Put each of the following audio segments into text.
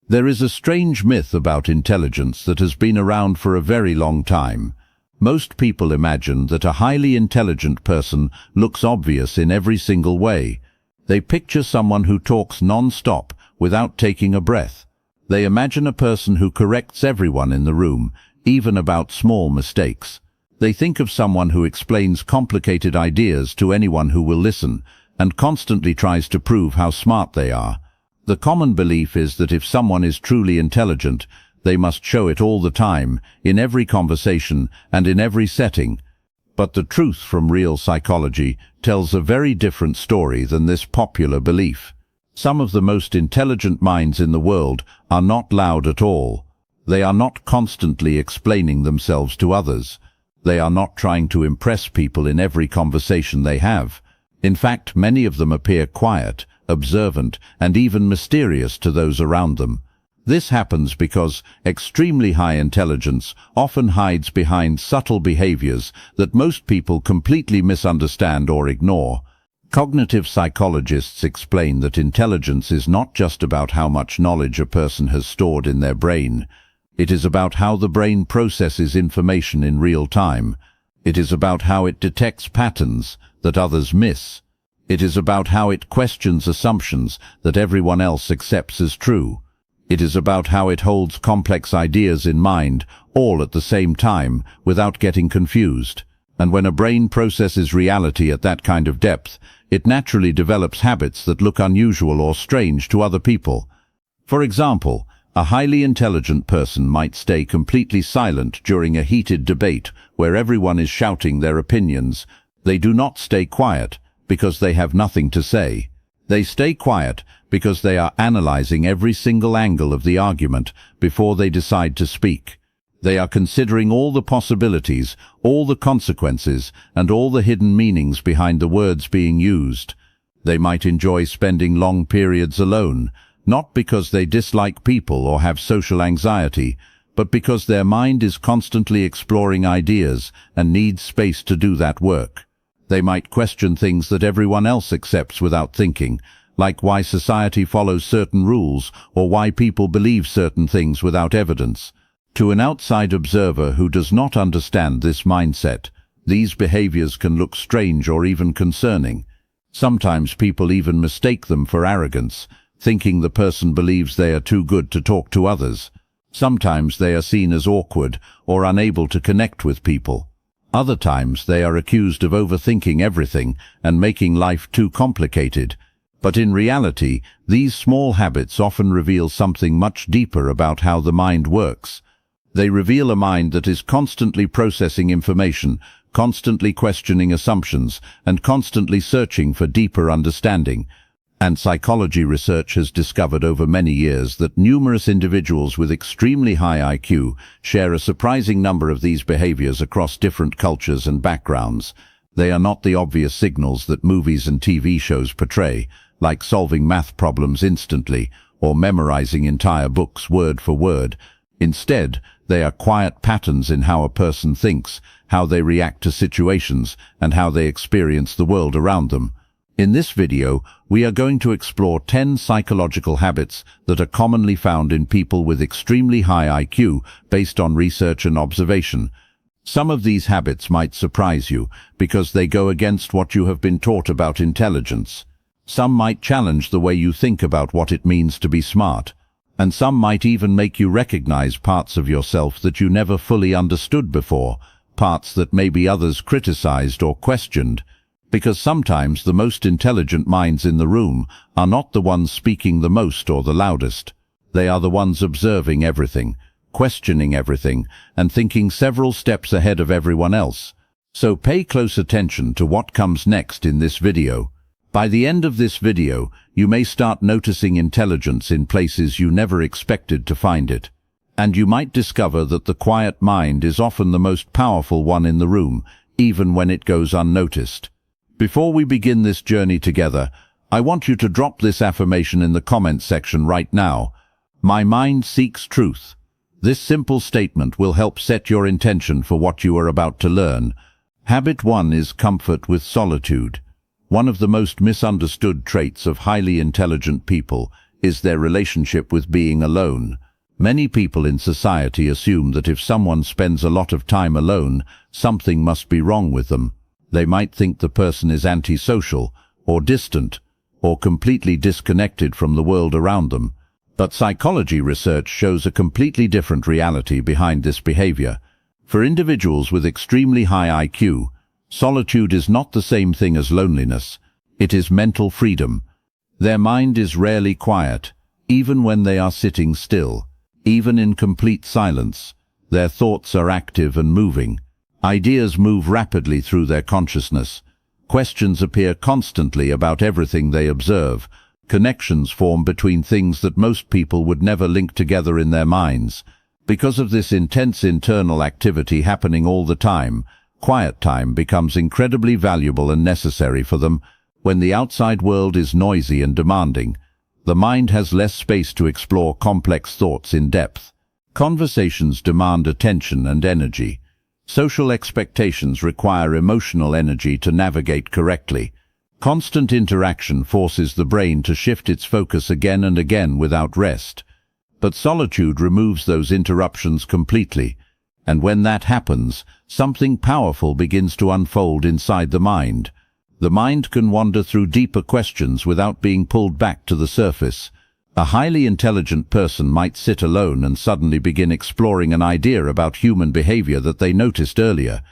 There is a strange myth about intelligence that has been around for a very long time. Most people imagine that a highly intelligent person looks obvious in every single way. They picture someone who talks non-stop without taking a breath. They imagine a person who corrects everyone in the room, even about small mistakes. They think of someone who explains complicated ideas to anyone who will listen, and constantly tries to prove how smart they are. The common belief is that if someone is truly intelligent, they must show it all the time, in every conversation and in every setting. But the truth from real psychology tells a very different story than this popular belief. Some of the most intelligent minds in the world are not loud at all. They are not constantly explaining themselves to others. They are not trying to impress people in every conversation they have. In fact, many of them appear quiet, observant, and even mysterious to those around them. This happens because extremely high intelligence often hides behind subtle behaviors that most people completely misunderstand or ignore. Cognitive psychologists explain that intelligence is not just about how much knowledge a person has stored in their brain. It is about how the brain processes information in real time. It is about how it detects patterns that others miss. It is about how it questions assumptions that everyone else accepts as true. It is about how it holds complex ideas in mind, all at the same time, without getting confused. And when a brain processes reality at that kind of depth, it naturally develops habits that look unusual or strange to other people. For example, a highly intelligent person might stay completely silent during a heated debate where everyone is shouting their opinions. They do not stay quiet because they have nothing to say. They stay quiet because they are analyzing every single angle of the argument before they decide to speak. They are considering all the possibilities, all the consequences, and all the hidden meanings behind the words being used. They might enjoy spending long periods alone, not because they dislike people or have social anxiety, but because their mind is constantly exploring ideas and needs space to do that work. They might question things that everyone else accepts without thinking, like why society follows certain rules or why people believe certain things without evidence. To an outside observer who does not understand this mindset, these behaviors can look strange or even concerning. Sometimes people even mistake them for arrogance, thinking the person believes they are too good to talk to others. Sometimes they are seen as awkward or unable to connect with people. Other times they are accused of overthinking everything and making life too complicated. But in reality, these small habits often reveal something much deeper about how the mind works. They reveal a mind that is constantly processing information, constantly questioning assumptions, and constantly searching for deeper understanding. And psychology research has discovered over many years that numerous individuals with extremely high IQ share a surprising number of these behaviors across different cultures and backgrounds. They are not the obvious signals that movies and TV shows portray, like solving math problems instantly or memorizing entire books word for word. Instead, they are quiet patterns in how a person thinks, how they react to situations, and how they experience the world around them. In this video, we are going to explore 10 psychological habits that are commonly found in people with extremely high IQ based on research and observation. Some of these habits might surprise you because they go against what you have been taught about intelligence. Some might challenge the way you think about what it means to be smart. And some might even make you recognize parts of yourself that you never fully understood before, parts that maybe others criticized or questioned. Because sometimes the most intelligent minds in the room are not the ones speaking the most or the loudest. They are the ones observing everything, questioning everything, and thinking several steps ahead of everyone else. So pay close attention to what comes next in this video. By the end of this video, you may start noticing intelligence in places you never expected to find it. And you might discover that the quiet mind is often the most powerful one in the room, even when it goes unnoticed. Before we begin this journey together, I want you to drop this affirmation in the comments section right now. My mind seeks truth. This simple statement will help set your intention for what you are about to learn. Habit 1 is comfort with solitude. One of the most misunderstood traits of highly intelligent people is their relationship with being alone. Many people in society assume that if someone spends a lot of time alone, something must be wrong with them. They might think the person is antisocial, or distant, or completely disconnected from the world around them. But psychology research shows a completely different reality behind this behavior. For individuals with extremely high IQ, solitude is not the same thing as loneliness. It is mental freedom. Their mind is rarely quiet, even when they are sitting still. Even in complete silence, their thoughts are active and moving. Ideas move rapidly through their consciousness. Questions appear constantly about everything they observe. Connections form between things that most people would never link together in their minds. Because of this intense internal activity happening all the time, quiet time becomes incredibly valuable and necessary for them. When the outside world is noisy and demanding, the mind has less space to explore complex thoughts in depth. Conversations demand attention and energy. Social expectations require emotional energy to navigate correctly. Constant interaction forces the brain to shift its focus again and again without rest. But solitude removes those interruptions completely, and when that happens, something powerful begins to unfold inside the mind. The mind can wander through deeper questions without being pulled back to the surface. A highly intelligent person might sit alone and suddenly begin exploring an idea about human behavior that they noticed earlier.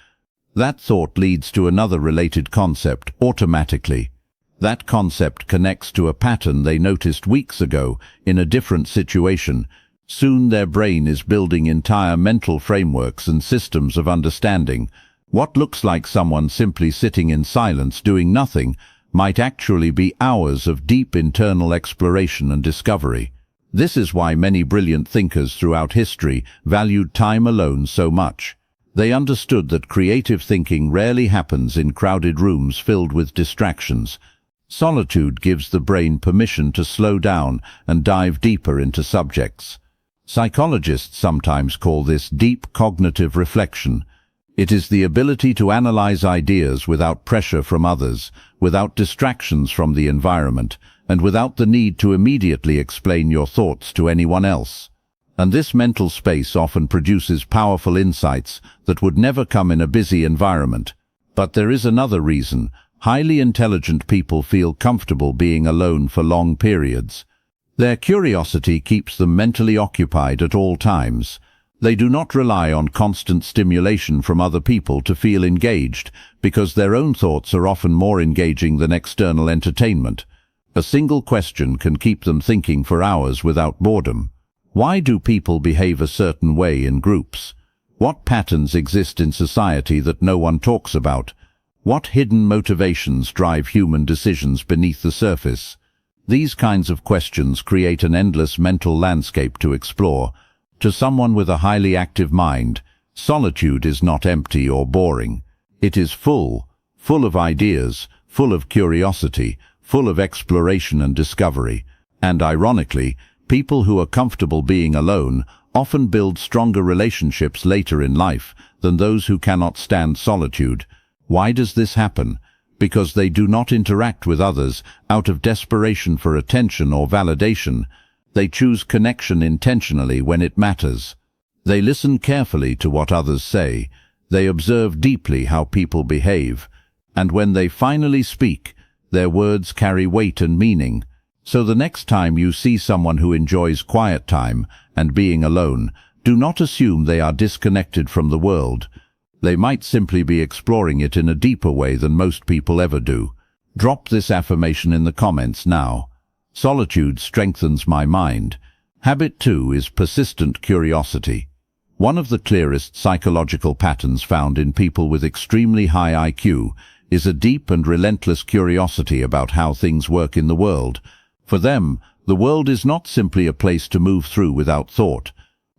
That thought leads to another related concept automatically. That concept connects to a pattern they noticed weeks ago in a different situation. Soon their brain is building entire mental frameworks and systems of understanding. What looks like someone simply sitting in silence doing nothing might actually be hours of deep internal exploration and discovery. This is why many brilliant thinkers throughout history valued time alone so much. They understood that creative thinking rarely happens in crowded rooms filled with distractions. Solitude gives the brain permission to slow down and dive deeper into subjects. Psychologists sometimes call this deep cognitive reflection. It is the ability to analyze ideas without pressure from others, without distractions from the environment, and without the need to immediately explain your thoughts to anyone else. And this mental space often produces powerful insights that would never come in a busy environment. But there is another reason. Highly intelligent people feel comfortable being alone for long periods. Their curiosity keeps them mentally occupied at all times. They do not rely on constant stimulation from other people to feel engaged, because their own thoughts are often more engaging than external entertainment. A single question can keep them thinking for hours without boredom. Why do people behave a certain way in groups? What patterns exist in society that no one talks about? What hidden motivations drive human decisions beneath the surface? These kinds of questions create an endless mental landscape to explore. To someone with a highly active mind, solitude is not empty or boring. It is full of ideas, full of curiosity, full of exploration and discovery. And ironically, people who are comfortable being alone often build stronger relationships later in life than those who cannot stand solitude. Why does this happen? Because they do not interact with others out of desperation for attention or validation. They choose connection intentionally when it matters. They listen carefully to what others say. They observe deeply how people behave. And when they finally speak, their words carry weight and meaning. So the next time you see someone who enjoys quiet time and being alone, do not assume they are disconnected from the world. They might simply be exploring it in a deeper way than most people ever do. Drop this affirmation in the comments now. Solitude strengthens my mind. Habit 2 is persistent curiosity. One of the clearest psychological patterns found in people with extremely high IQ is a deep and relentless curiosity about how things work in the world. For them, the world is not simply a place to move through without thought.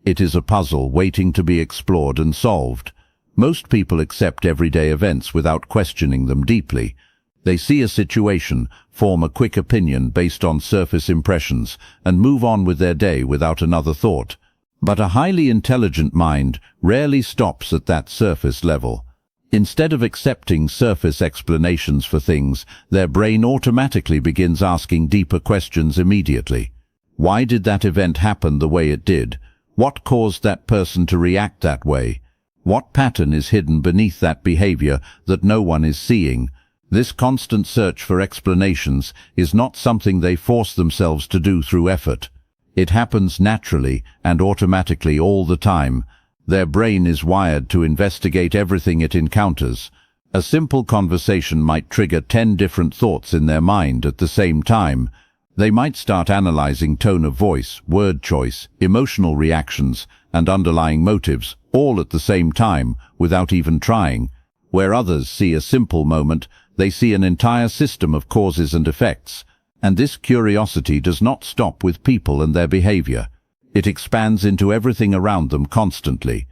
It is a puzzle waiting to be explored and solved. Most people accept everyday events without questioning them deeply. They see a situation, form a quick opinion based on surface impressions, and move on with their day without another thought. But a highly intelligent mind rarely stops at that surface level. Instead of accepting surface explanations for things, their brain automatically begins asking deeper questions immediately. Why did that event happen the way it did? What caused that person to react that way? What pattern is hidden beneath that behavior that no one is seeing? This constant search for explanations is not something they force themselves to do through effort. It happens naturally and automatically all the time. Their brain is wired to investigate everything it encounters. A simple conversation might trigger 10 different thoughts in their mind at the same time. They might start analyzing tone of voice, word choice, emotional reactions, and underlying motives, all at the same time, without even trying. Where others see a simple moment, they see an entire system of causes and effects. And this curiosity does not stop with people and their behavior. It expands into everything around them constantly.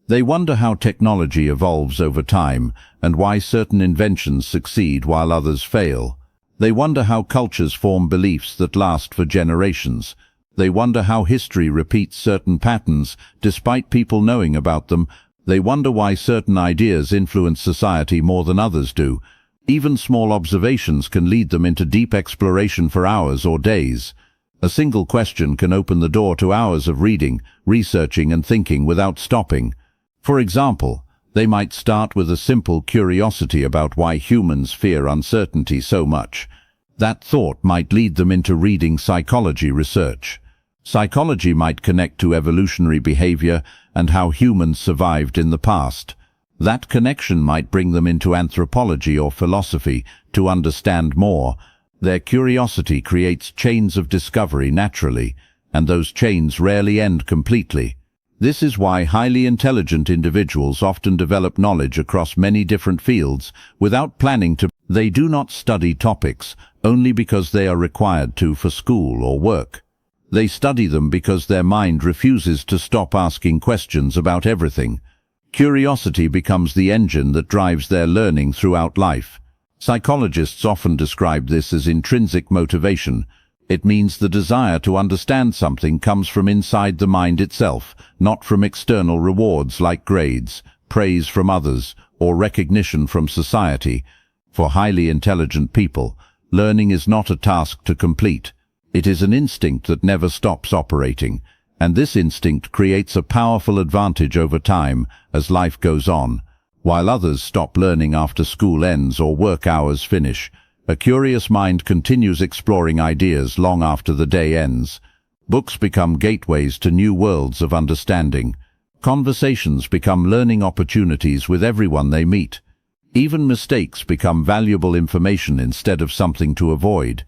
They wonder how technology evolves over time and why certain inventions succeed while others fail. They wonder how cultures form beliefs that last for generations. They wonder how history repeats certain patterns despite people knowing about them. They wonder why certain ideas influence society more than others do. Even small observations can lead them into deep exploration for hours or days. A single question can open the door to hours of reading, researching and thinking without stopping. For example, they might start with a simple curiosity about why humans fear uncertainty so much. That thought might lead them into reading psychology research. Psychology might connect to evolutionary behavior and how humans survived in the past. That connection might bring them into anthropology or philosophy to understand more. Their curiosity creates chains of discovery naturally, and those chains rarely end completely. This is why highly intelligent individuals often develop knowledge across many different fields without planning to. They do not study topics only because they are required to for school or work. They study them because their mind refuses to stop asking questions about everything. Curiosity becomes the engine that drives their learning throughout life. Psychologists often describe this as intrinsic motivation. It means the desire to understand something comes from inside the mind itself, not from external rewards like grades, praise from others, or recognition from society. For highly intelligent people, learning is not a task to complete. It is an instinct that never stops operating, and this instinct creates a powerful advantage over time as life goes on. While others stop learning after school ends or work hours finish, a curious mind continues exploring ideas long after the day ends. Books become gateways to new worlds of understanding. Conversations become learning opportunities with everyone they meet. Even mistakes become valuable information instead of something to avoid.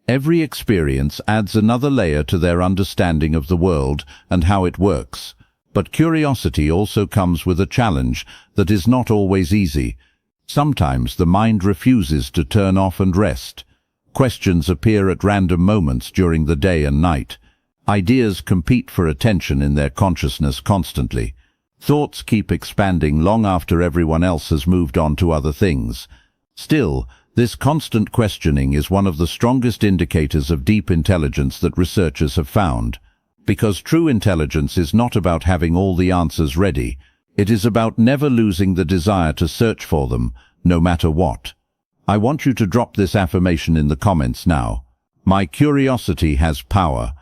Every experience adds another layer to their understanding of the world and how it works. But curiosity also comes with a challenge that is not always easy. Sometimes the mind refuses to turn off and rest. Questions appear at random moments during the day and night. Ideas compete for attention in their consciousness constantly. Thoughts keep expanding long after everyone else has moved on to other things. Still, this constant questioning is one of the strongest indicators of deep intelligence that researchers have found. Because true intelligence is not about having all the answers ready. It is about never losing the desire to search for them, no matter what. I want you to drop this affirmation in the comments now. My curiosity has power.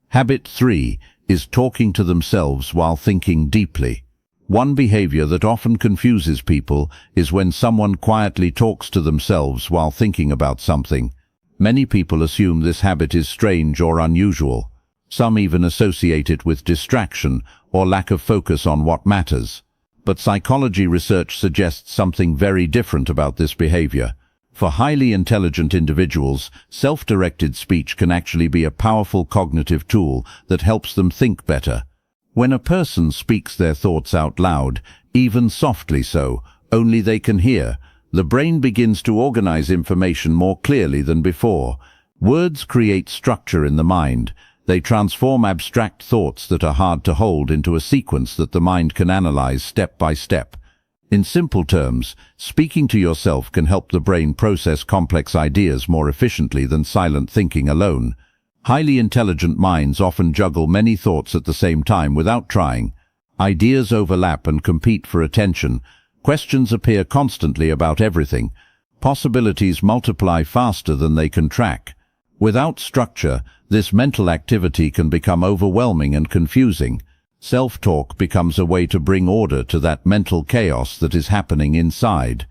Habit 3 is talking to themselves while thinking deeply. One behavior that often confuses people is when someone quietly talks to themselves while thinking about something. Many people assume this habit is strange or unusual. Some even associate it with distraction or lack of focus on what matters. But psychology research suggests something very different about this behavior. For highly intelligent individuals, self-directed speech can actually be a powerful cognitive tool that helps them think better. When a person speaks their thoughts out loud, even softly so, only they can hear, the brain begins to organize information more clearly than before. Words create structure in the mind. They transform abstract thoughts that are hard to hold into a sequence that the mind can analyze step by step. In simple terms, speaking to yourself can help the brain process complex ideas more efficiently than silent thinking alone. Highly intelligent minds often juggle many thoughts at the same time without trying. Ideas overlap and compete for attention. Questions appear constantly about everything. Possibilities multiply faster than they can track. Without structure, this mental activity can become overwhelming and confusing. Self-talk becomes a way to bring order to that mental chaos that is happening inside.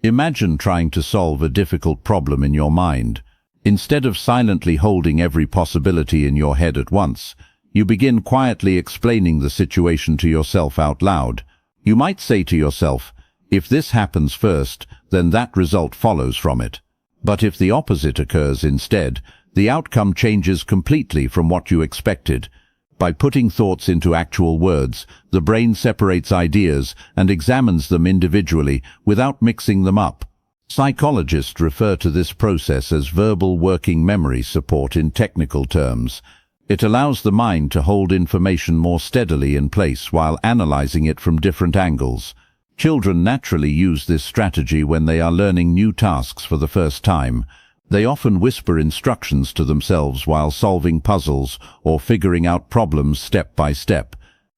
Imagine trying to solve a difficult problem in your mind. Instead of silently holding every possibility in your head at once, you begin quietly explaining the situation to yourself out loud. You might say to yourself, if this happens first, then that result follows from it. But if the opposite occurs instead, the outcome changes completely from what you expected. By putting thoughts into actual words, the brain separates ideas and examines them individually without mixing them up. Psychologists refer to this process as verbal working memory support in technical terms. It allows the mind to hold information more steadily in place while analyzing it from different angles. Children naturally use this strategy when they are learning new tasks for the first time. They often whisper instructions to themselves while solving puzzles or figuring out problems step by step.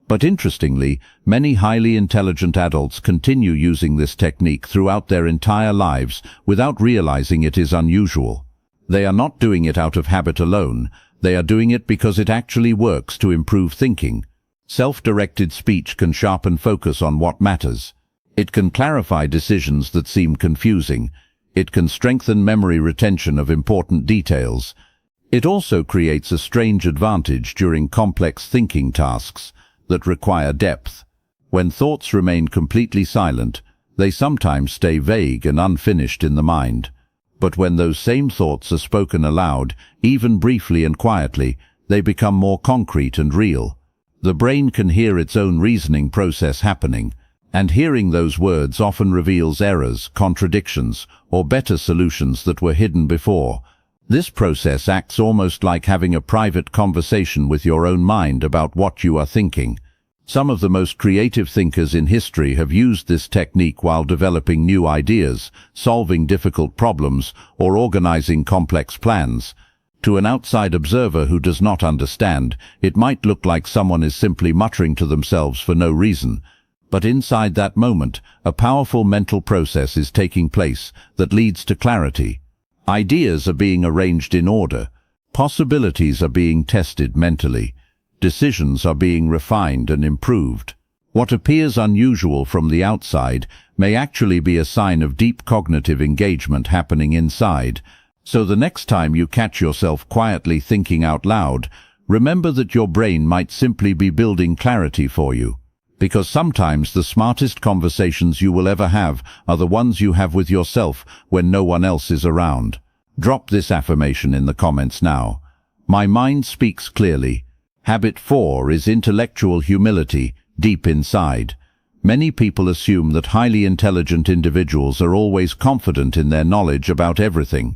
But interestingly, many highly intelligent adults continue using this technique throughout their entire lives without realizing it is unusual. They are not doing it out of habit alone. They are doing it because it actually works to improve thinking. Self-directed speech can sharpen focus on what matters. It can clarify decisions that seem confusing. It can strengthen memory retention of important details. It also creates a strange advantage during complex thinking tasks that require depth. When thoughts remain completely silent, they sometimes stay vague and unfinished in the mind. But when those same thoughts are spoken aloud, even briefly and quietly, they become more concrete and real. The brain can hear its own reasoning process happening, and hearing those words often reveals errors, contradictions, or better solutions that were hidden before. This process acts almost like having a private conversation with your own mind about what you are thinking. Some of the most creative thinkers in history have used this technique while developing new ideas, solving difficult problems, or organizing complex plans. To an outside observer who does not understand, it might look like someone is simply muttering to themselves for no reason. But inside that moment, a powerful mental process is taking place that leads to clarity. Ideas are being arranged in order. Possibilities are being tested mentally. Decisions are being refined and improved. What appears unusual from the outside may actually be a sign of deep cognitive engagement happening inside. So the next time you catch yourself quietly thinking out loud, remember that your brain might simply be building clarity for you. Because sometimes the smartest conversations you will ever have are the ones you have with yourself when no one else is around. Drop this affirmation in the comments now. My mind speaks clearly. Habit 4 is intellectual humility, deep inside. Many people assume that highly intelligent individuals are always confident in their knowledge about everything.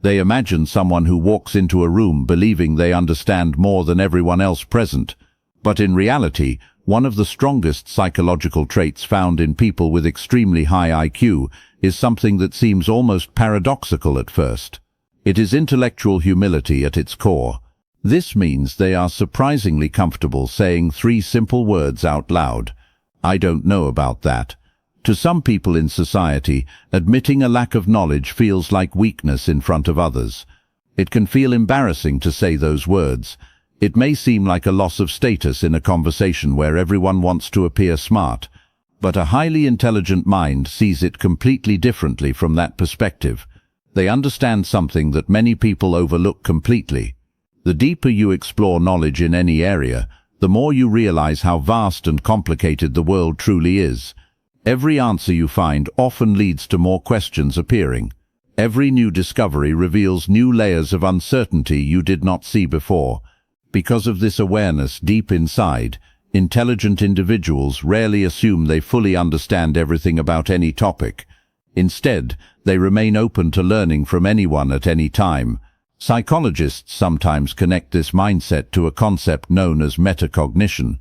They imagine someone who walks into a room believing they understand more than everyone else present. But in reality, one of the strongest psychological traits found in people with extremely high IQ is something that seems almost paradoxical at first. It is intellectual humility at its core. This means they are surprisingly comfortable saying 3 simple words out loud. I don't know about that. To some people in society, admitting a lack of knowledge feels like weakness in front of others. It can feel embarrassing to say those words. It may seem like a loss of status in a conversation where everyone wants to appear smart. But a highly intelligent mind sees it completely differently from that perspective. They understand something that many people overlook completely. The deeper you explore knowledge in any area, the more you realize how vast and complicated the world truly is. Every answer you find often leads to more questions appearing. Every new discovery reveals new layers of uncertainty you did not see before. Because of this awareness deep inside, intelligent individuals rarely assume they fully understand everything about any topic. Instead, they remain open to learning from anyone at any time. Psychologists sometimes connect this mindset to a concept known as metacognition,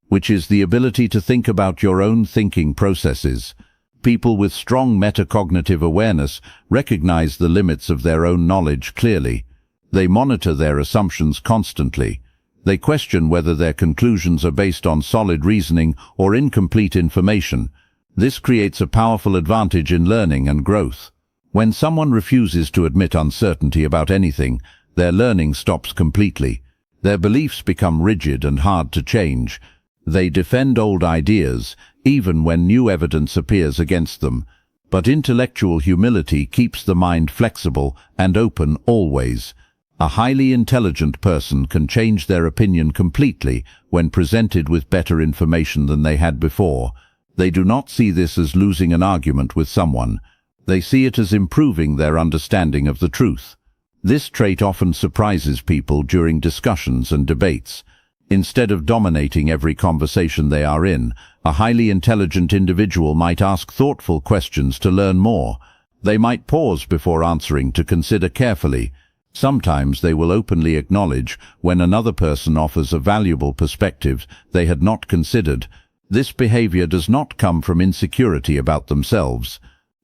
which is the ability to think about your own thinking processes. People with strong metacognitive awareness recognize the limits of their own knowledge clearly. They monitor their assumptions constantly. They question whether their conclusions are based on solid reasoning or incomplete information. This creates a powerful advantage in learning and growth. When someone refuses to admit uncertainty about anything, their learning stops completely. Their beliefs become rigid and hard to change. They defend old ideas, even when new evidence appears against them. But intellectual humility keeps the mind flexible and open always. A highly intelligent person can change their opinion completely when presented with better information than they had before. They do not see this as losing an argument with someone. They see it as improving their understanding of the truth. This trait often surprises people during discussions and debates. Instead of dominating every conversation they are in, a highly intelligent individual might ask thoughtful questions to learn more. They might pause before answering to consider carefully. Sometimes they will openly acknowledge when another person offers a valuable perspective they had not considered. This behavior does not come from insecurity about themselves.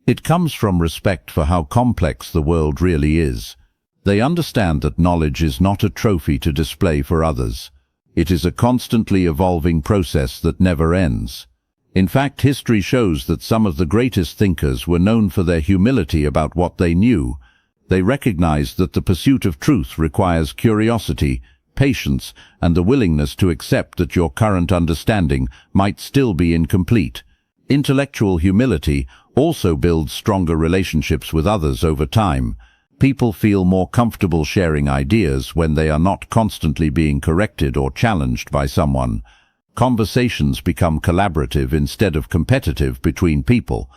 It comes from respect for how complex the world really is. They understand that knowledge is not a trophy to display for others. It is a constantly evolving process that never ends. In fact, history shows that some of the greatest thinkers were known for their humility about what they knew. They recognized that the pursuit of truth requires curiosity, patience, and the willingness to accept that your current understanding might still be incomplete. Intellectual humility also builds stronger relationships with others over time. People feel more comfortable sharing ideas when they are not constantly being corrected or challenged by someone. Conversations become collaborative instead of competitive between people.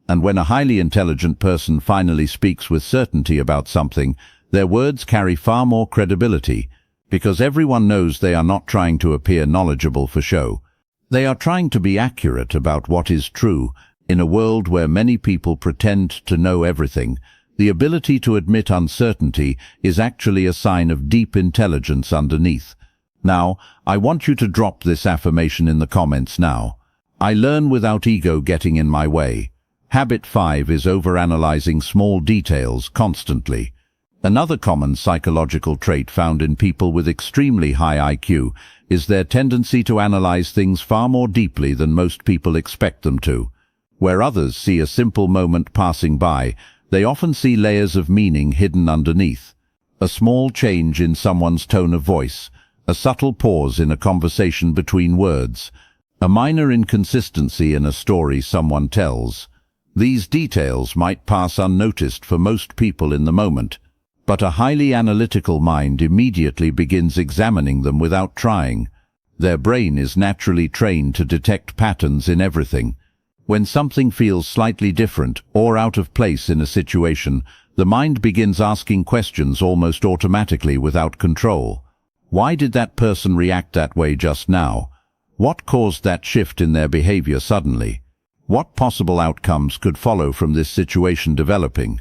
And when a highly intelligent person finally speaks with certainty about something, their words carry far more credibility, because everyone knows they are not trying to appear knowledgeable for show. They are trying to be accurate about what is true. In a world where many people pretend to know everything, the ability to admit uncertainty is actually a sign of deep intelligence underneath. Now, I want you to drop this affirmation in the comments now. I learn without ego getting in my way. Habit 5 is overanalyzing small details constantly. Another common psychological trait found in people with extremely high IQ is their tendency to analyze things far more deeply than most people expect them to. Where others see a simple moment passing by, they often see layers of meaning hidden underneath. A small change in someone's tone of voice, a subtle pause in a conversation between words, a minor inconsistency in a story someone tells. These details might pass unnoticed for most people in the moment, but a highly analytical mind immediately begins examining them without trying. Their brain is naturally trained to detect patterns in everything. When something feels slightly different or out of place in a situation, the mind begins asking questions almost automatically without control. Why did that person react that way just now? What caused that shift in their behavior suddenly? What possible outcomes could follow from this situation developing?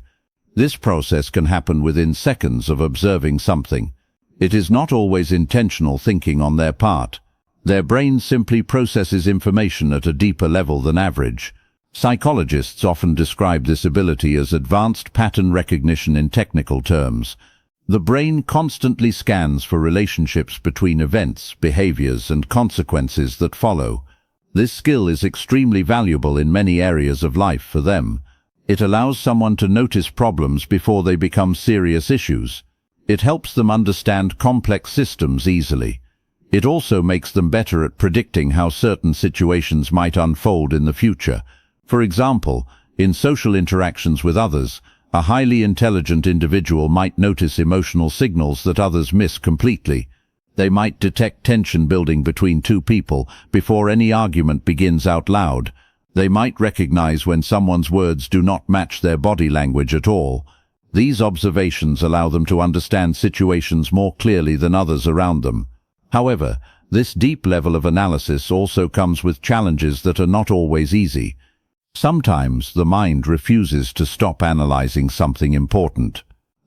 This process can happen within seconds of observing something. It is not always intentional thinking on their part. Their brain simply processes information at a deeper level than average. Psychologists often describe this ability as advanced pattern recognition in technical terms. The brain constantly scans for relationships between events, behaviors, and consequences that follow. This skill is extremely valuable in many areas of life for them. It allows someone to notice problems before they become serious issues. It helps them understand complex systems easily. It also makes them better at predicting how certain situations might unfold in the future. For example, in social interactions with others, a highly intelligent individual might notice emotional signals that others miss completely. They might detect tension building between two people before any argument begins out loud. They might recognize when someone's words do not match their body language at all. These observations allow them to understand situations more clearly than others around them. However, this deep level of analysis also comes with challenges that are not always easy. Sometimes the mind refuses to stop analyzing something important.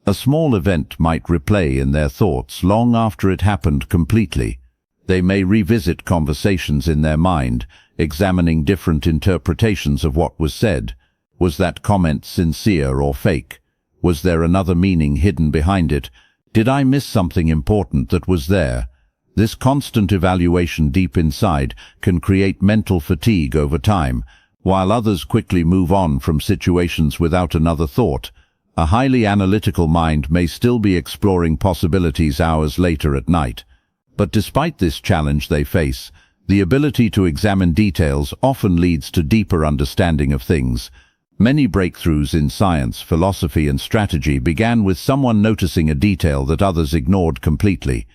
A small event might replay in their thoughts long after it happened completely. They may revisit conversations in their mind, examining different interpretations of what was said. Was that comment sincere or fake? Was there another meaning hidden behind it? Did I miss something important that was there? This constant evaluation deep inside can create mental fatigue over time. While others quickly move on from situations without another thought, A highly analytical mind may still be exploring possibilities hours later at night. But despite this challenge they face, the ability to examine details often leads to deeper understanding of things. Many breakthroughs in science, philosophy, and strategy began with someone noticing a detail that others ignored completely.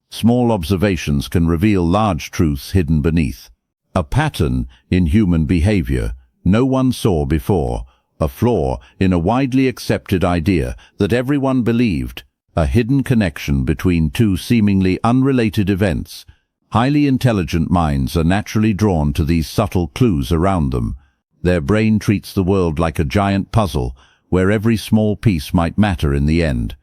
Small observations can reveal large truths hidden beneath. A pattern in human behavior no one saw before, a flaw in a widely accepted idea that everyone believed, a hidden connection between two seemingly unrelated events. Highly intelligent minds are naturally drawn to these subtle clues around them. Their brain treats the world like a giant puzzle, where every small piece might matter in the end.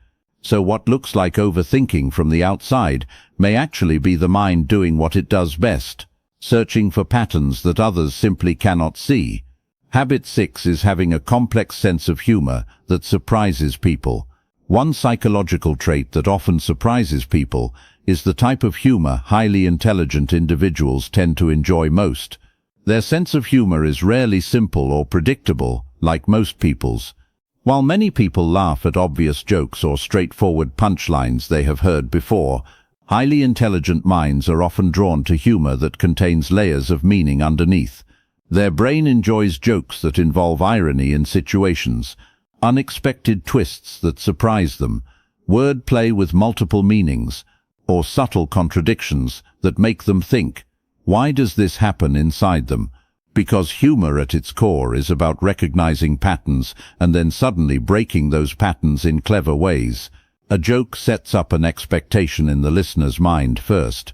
So what looks like overthinking from the outside may actually be the mind doing what it does best, searching for patterns that others simply cannot see. Habit 6 is having a complex sense of humor that surprises people. One psychological trait that often surprises people is the type of humor highly intelligent individuals tend to enjoy most. Their sense of humor is rarely simple or predictable, like most people's. While many people laugh at obvious jokes or straightforward punchlines they have heard before, highly intelligent minds are often drawn to humor that contains layers of meaning underneath. Their brain enjoys jokes that involve irony in situations, unexpected twists that surprise them, wordplay with multiple meanings, or subtle contradictions that make them think. Why does this happen inside them? Because humor at its core is about recognizing patterns and then suddenly breaking those patterns in clever ways. A joke sets up an expectation in the listener's mind first.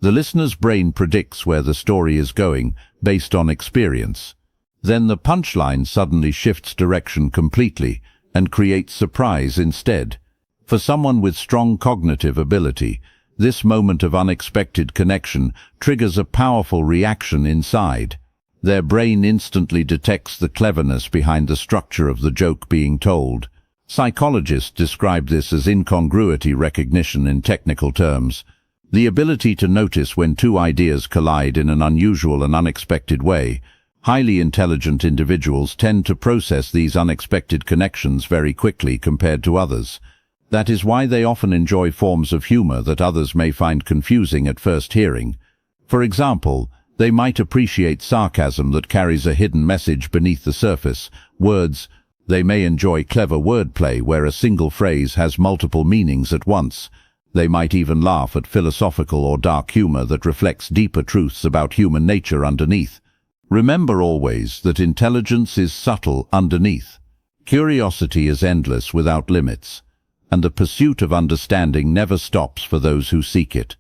The listener's brain predicts where the story is going based on experience. Then the punchline suddenly shifts direction completely and creates surprise instead. For someone with strong cognitive ability, this moment of unexpected connection triggers a powerful reaction inside. Their brain instantly detects the cleverness behind the structure of the joke being told. Psychologists describe this as incongruity recognition in technical terms. The ability to notice when two ideas collide in an unusual and unexpected way. Highly intelligent individuals tend to process these unexpected connections very quickly compared to others. That is why they often enjoy forms of humor that others may find confusing at first hearing. For example, they might appreciate sarcasm that carries a hidden message beneath the surface. They may enjoy clever wordplay where a single phrase has multiple meanings at once. They might even laugh at philosophical or dark humor that reflects deeper truths about human nature underneath. Remember always that intelligence is subtle underneath. Curiosity is endless without limits, and the pursuit of understanding never stops for those who seek it.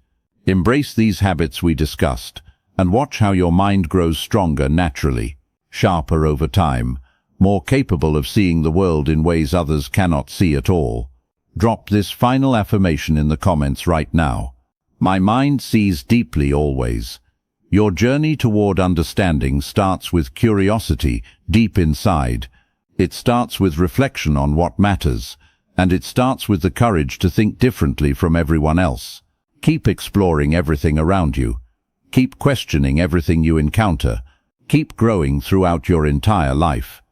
Embrace these habits we discussed, and watch how your mind grows stronger naturally, sharper over time, more capable of seeing the world in ways others cannot see at all. Drop this final affirmation in the comments right now. My mind sees deeply always. Your journey toward understanding starts with curiosity deep inside. It starts with reflection on what matters, and it starts with the courage to think differently from everyone else. Keep exploring everything around you. Keep questioning everything you encounter. Keep growing throughout your entire life.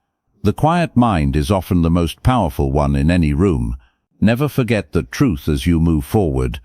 The quiet mind is often the most powerful one in any room. Never forget that truth as you move forward,